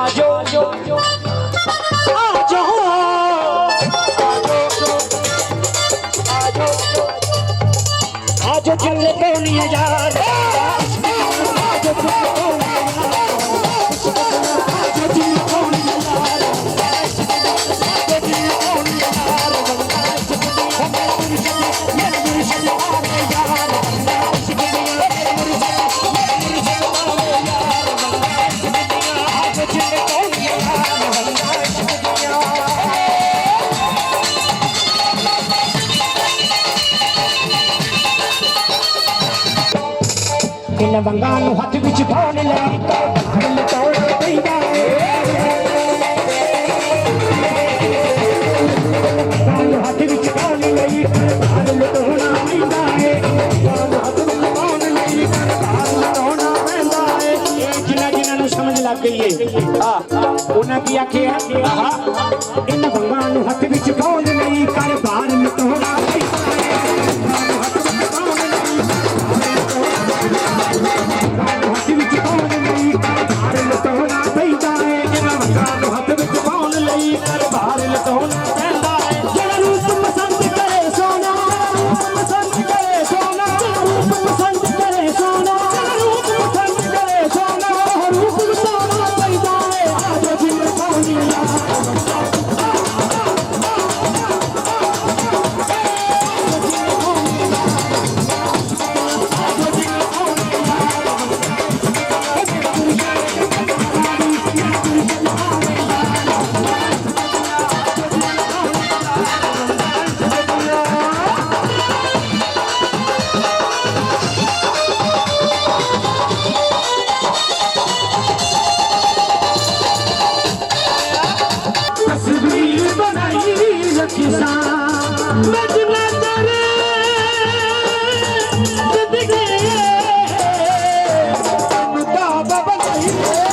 आजो आजो आजो आजो चल कोनिया यार आजो इन वंगा नूं हथ विच पाउण लई दिल तोड़ पैंदा है हथ विच पाउण लई दिल तोड़ना पैंदा है हथ विच पाउण लई दिल तोड़ना पैंदा है जिन्हां नूं समझ लग गई है उन्हां की आखिया इन वंगा नूं हथ विच पाउण लई कर बार तोड़ना पैंदा है Yeah.